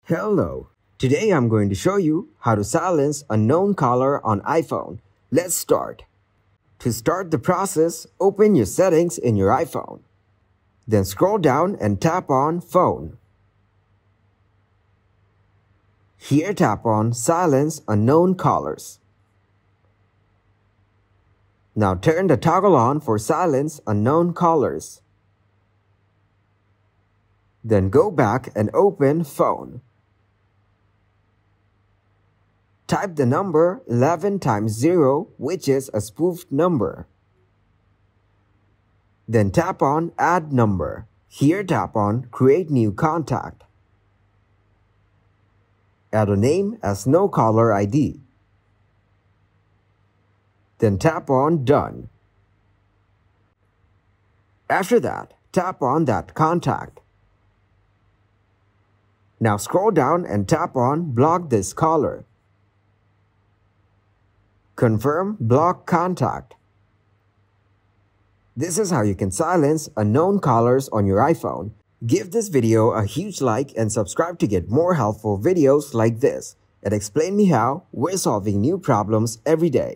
Hello. Today I'm going to show you how to silence a known caller on iPhone. Let's start. To start the process, open your settings in your iPhone. Then scroll down and tap on Phone. Here tap on Silence Unknown Callers. Now turn the toggle on for Silence Unknown Callers. Then go back and open Phone. Type the number 11 times 0, which is a spoofed number. Then tap on Add Number. Here tap on Create New Contact. Add a name as No Caller ID. Then tap on Done. After that, tap on that contact. Now scroll down and tap on Block this caller. Confirm Block Contact. This is how you can silence unknown callers on your iPhone. Give this video a huge like and subscribe to get more helpful videos like this. At Explain Me How, we're solving new problems every day.